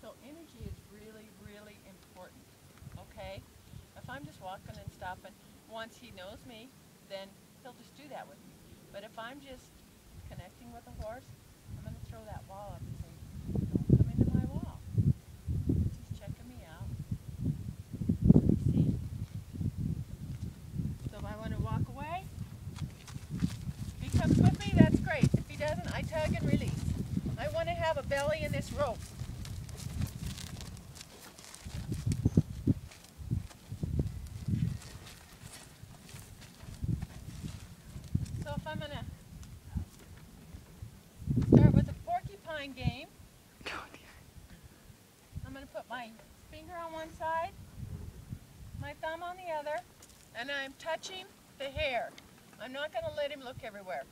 So energy is really, really important, okay? If I'm just walking and stopping, once he knows me, then he'll just do that with me. But if I'm just connecting with a horse, I'm going to throw that wall up and say, don't come into my wall. He's checking me out. Let me see. So if I want to walk away, if he comes with me, that's great. If he doesn't, I tug and release. I want to have a belly in this rope. So if I'm going to start with a porcupine game, I'm going to put my finger on one side, my thumb on the other, and I'm touching the hair. I'm not going to let him look everywhere.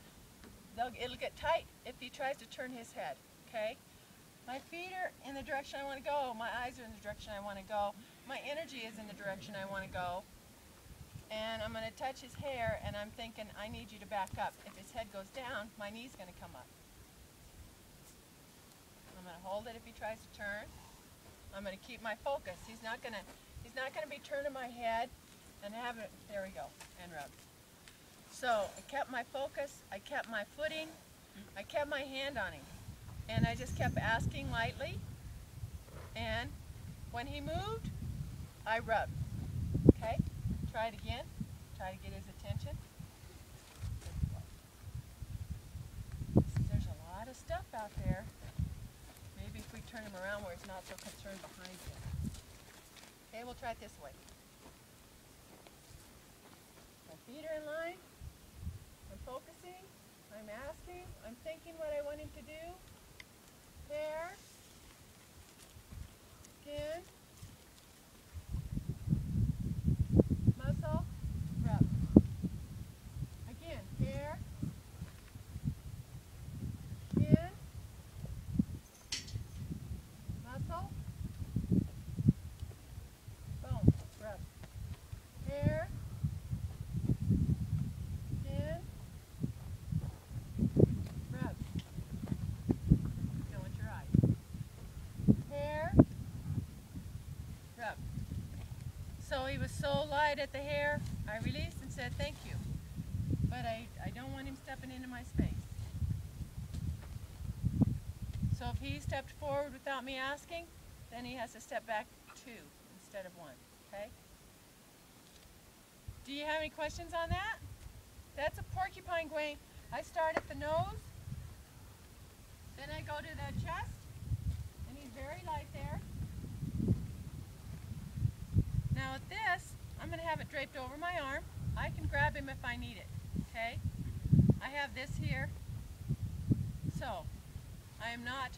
It'll get tight if he tries to turn his head, okay? My feet are in the direction I want to go. My eyes are in the direction I want to go. My energy is in the direction I want to go. And I'm going to touch his hair, and I'm thinking, I need you to back up. If his head goes down, my knee's going to come up. I'm going to hold it if he tries to turn. I'm going to keep my focus. He's not going to be turning my head and have it. There we go. And rub. So I kept my focus. I kept my footing. I kept my hand on him. And I just kept asking lightly. And when he moved, I rubbed. Okay? Try it again. Try to get his attention. There's a lot of stuff out there. Maybe if we turn him around where he's not so concerned behind him. Okay, we'll try it this way. My feet are in line. I'm focusing. I'm asking. I'm thinking what I want him to do. Hair. Skin. Muscle. Rub. Again, hair. Skin. Muscle. Bone. Rub. Hair. Skin. Rub. Go with your eyes. Hair. Rub. So he was so light at the hair, I released and said thank you. But I don't want him stepping into my space. So if he stepped forward without me asking, then he has to step back 2 instead of 1, okay? Do you have any questions on that? That's a porcupine game. I start at the nose, then I go to the chest, and he's very light there. Now with this, I'm going to have it draped over my arm. I can grab him if I need it, okay? I have this here, so I am not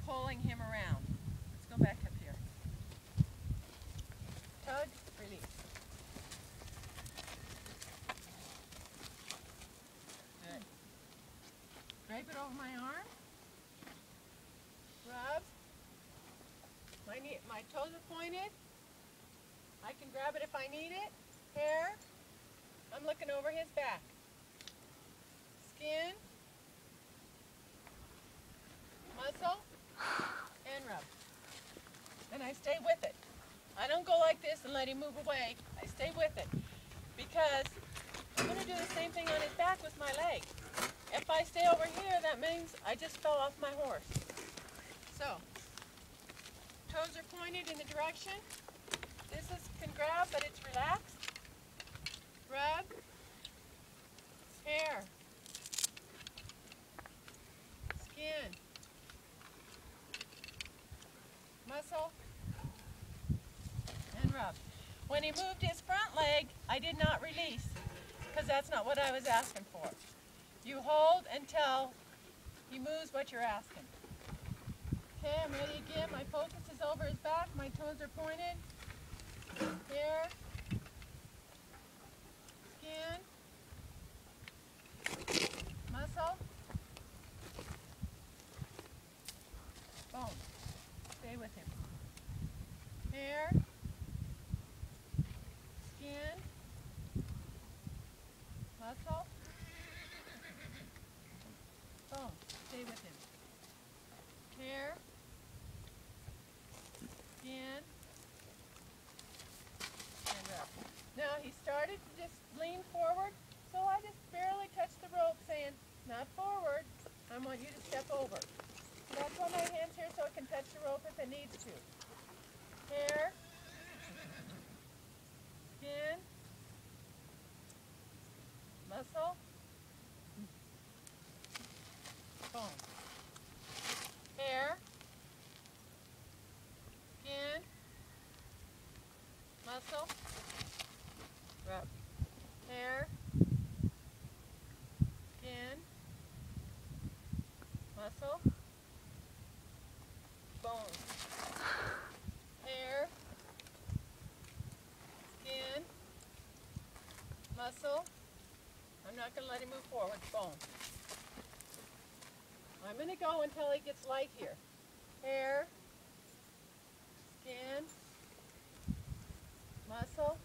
pulling him around. Let's go back up here. Tug, release. Good. Drape it over my arm. Rub. My toes are pointed. I can grab it if I need it. Hair. I'm looking over his back. Skin. Muscle. And rub. And I stay with it. I don't go like this and let him move away. I stay with it. Because I'm going to do the same thing on his back with my leg. If I stay over here, that means I just fell off my horse. So, toes are pointed in the direction. This can grab, but it's relaxed. Rub. Hair. Skin. Muscle. And rub. When he moved his front leg, I did not release, because that's not what I was asking for. You hold until he moves what you're asking. Okay, I'm ready again. My focus is over his back. My toes are pointed. Hair. Skin. Muscle. Bone. Stay with him. Hair. Skin. Muscle. Bone. Stay with him. Hair. started to just lean forward, so I just barely touched the rope saying, not forward, I want you to step over. So that's why my hand's here, so it can touch the rope if it needs to. Hair, skin, muscle, bone. Hair, skin, muscle, rub. Hair, skin, muscle, bone. Hair, skin, muscle. I'm not going to let him move forward. Bone. I'm going to go until he gets light here. Hair, skin, muscle.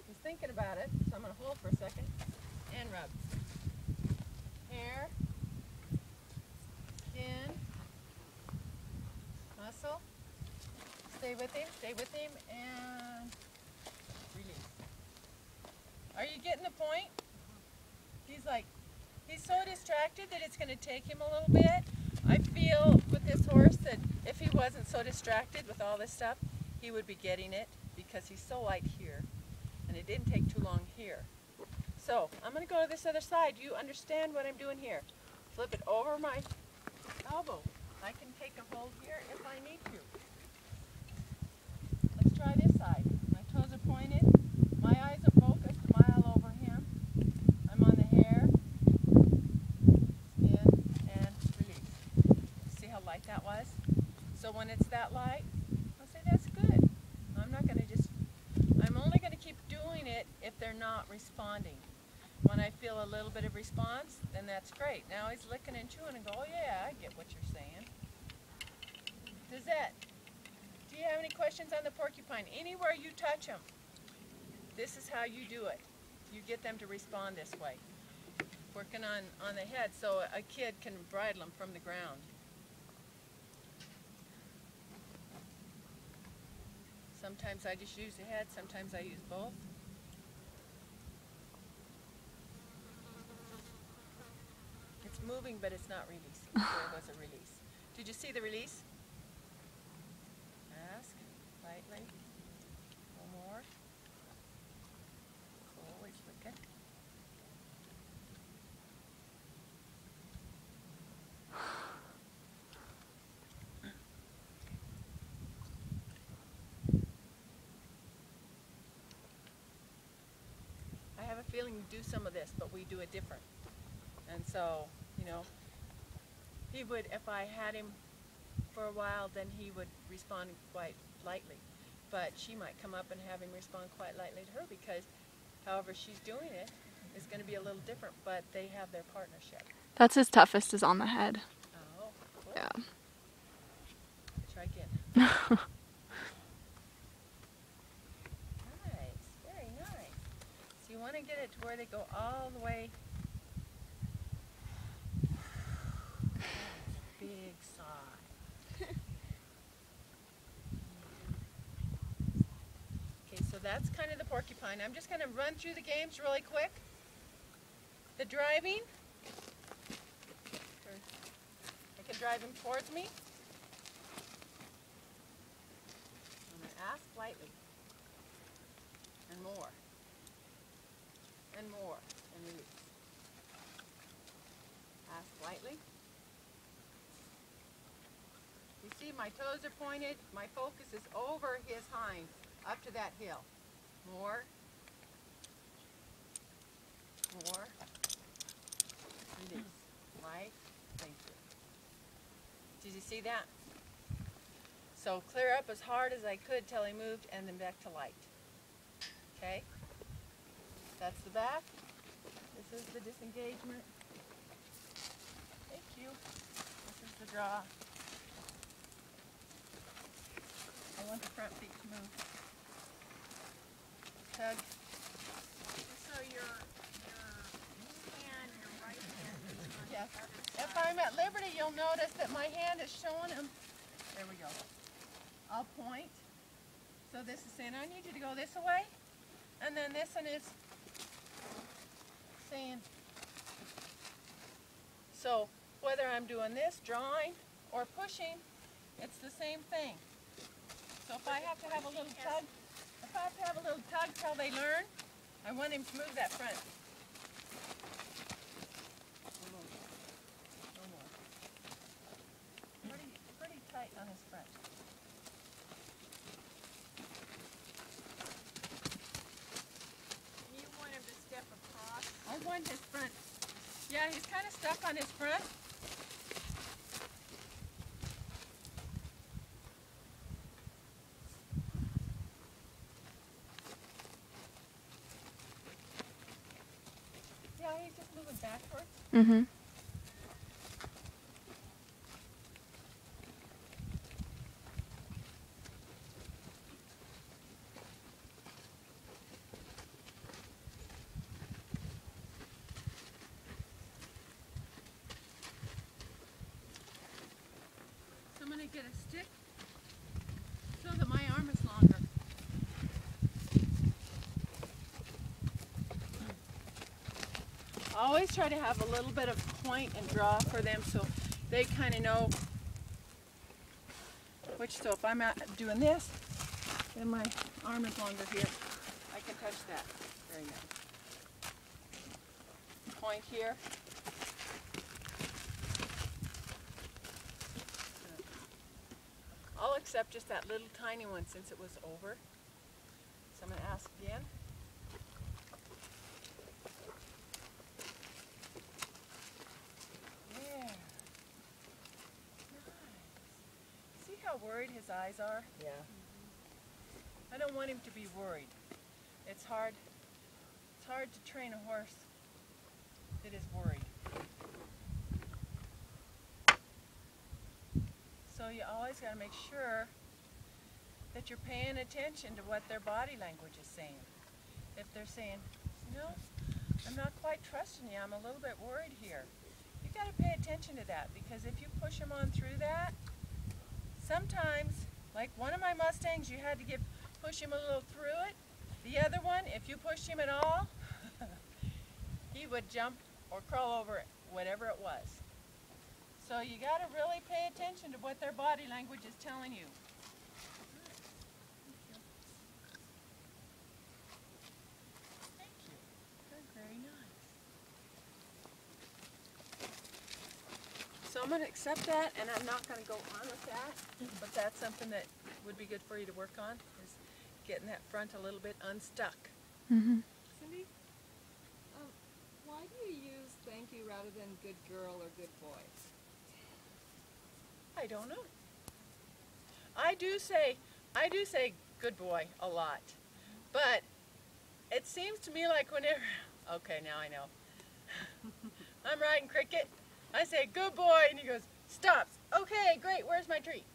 He's thinking about it, so I'm going to hold for a second and rub. Hair, skin, muscle. Stay with him, and release. Are you getting the point? He's so distracted that it's going to take him a little bit. I feel with this horse that if he wasn't so distracted with all this stuff, he would be getting it because he's so light here. And it didn't take too long here. So I'm going to go to this other side. You understand what I'm doing here? Flip it over my elbow. I can take a hold here if I need to. Let's try this side. My toes are pointed. My eyes are focused a mile over him. I'm on the hair, skin, and release. See how light that was? So when it's that light, I'll say that's good. I'm only going to keep doing it if they're not responding. When I feel a little bit of response, then that's great. Now he's licking and chewing and go, oh yeah, I get what you're saying. Do you have any questions on the porcupine? Anywhere you touch them, this is how you do it. You get them to respond this way. Working on the head so a kid can bridle them from the ground. Sometimes I just use the head, sometimes I use both. It's moving, but it's not releasing. There was a release. Did you see the release? Ask lightly. One more. Always looking. I have a feeling you do some of this, but we do it different. And so, you know, he would, if I had him for a while, then he would respond quite lightly. But she might come up and have him respond quite lightly to her because however she's doing it is going to be a little different, but they have their partnership. That's his toughest, is on the head. Oh, cool. Yeah. Try again. Nice, very nice. So you want to get it to where they go all the way. Big sigh. Okay, so that's kind of the porcupine. I'm just going to run through the games really quick. The driving. I can drive him towards me. I'm going to ask lightly. And more. And more. And release. Ask lightly. You see my toes are pointed. My focus is over his hind, up to that hill. More. More. Release. Light. Thank you. Did you see that? So clear up as hard as I could till he moved and then back to light. Okay? That's the back. This is the disengagement. Thank you. This is the draw. I want the front feet to move. Tug. So your hand, your right hand is on Yes. the other If side. I'm at liberty, you'll notice that my hand is showing him. There we go. I'll point. So this is saying, I need you to go this way. And then this one is saying, so whether I'm doing this, drawing, or pushing, it's the same thing. So if I have to have a little tug, till they learn, I want him to move that front. No more. Pretty tight on his front. You want him to step across. I want his front. Yeah, he's kind of stuck on his front. Yeah, he's just moving backwards. Mm-hmm. So I'm going to get a stick so that my arm is longer. I always try to have a little bit of point and draw for them so they kind of know which. So if I'm out doing this, then my arm is longer here. I can touch that. Very nice. Point here. I'll accept just that little tiny one since it was over. So I'm going to ask again. Yeah. Nice. See how worried his eyes are? Yeah. I don't want him to be worried. It's hard to train a horse that is worried. So you always got to make sure that you're paying attention to what their body language is saying. If they're saying, you know, I'm not quite trusting you, I'm a little bit worried here. You got to pay attention to that, because if you push them on through that, sometimes, like one of my Mustangs, you had to push him a little through it. The other one, if you pushed him at all, he would jump or crawl over it, whatever it was. So you got to really pay attention to what their body language is telling you. Thank you. Good, very nice. So I'm going to accept that, and I'm not going to go on with that, but that's something that would be good for you to work on, is getting that front a little bit unstuck. Mm-hmm. Cindy, why do you use thank you rather than good girl or good boy? I don't know. I do say good boy a lot, but it seems to me like whenever, okay, now I know. I'm riding Cricket, I say good boy, and he goes, stop. Okay, great, where's my treat?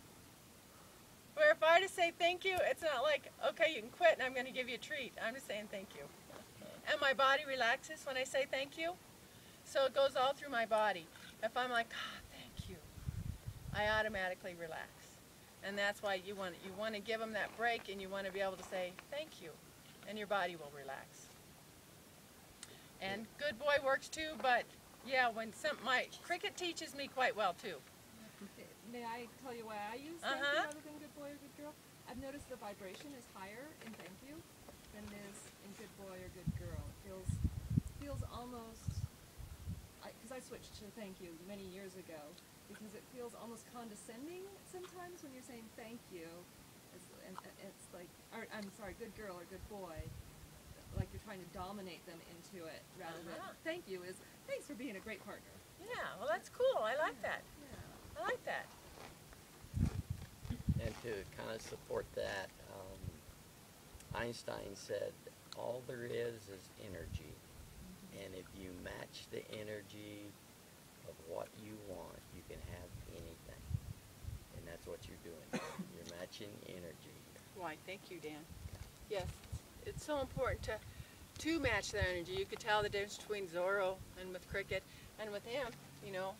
Where if I just say thank you, it's not like, okay, you can quit and I'm going to give you a treat. I'm just saying thank you. And my body relaxes when I say thank you, so it goes all through my body. If I'm like, ah, thank you, I automatically relax. And that's why you want to give them that break, and you want to be able to say thank you, and your body will relax. And good boy works too, but yeah, my Cricket teaches me quite well too. May I tell you why I use thank you rather than good boy or good girl? I've noticed the vibration is higher in thank you than it is in good boy or good girl. It feels almost, because I switched to thank you many years ago, because it feels almost condescending sometimes when you're saying thank you. It's like, or, I'm sorry, good girl or good boy, like you're trying to dominate them into it, rather than thank you is, thanks for being a great partner. Yeah, well that's cool. I like that. Yeah. I like that. And to kind of support that, Einstein said, all there is energy. And if you match the energy of what you want, you can have anything. And that's what you're doing. You're matching energy. Why, thank you, Dan. Yes, it's so important to match that energy. You could tell the difference between Zorro and with Cricket, and with him, you know,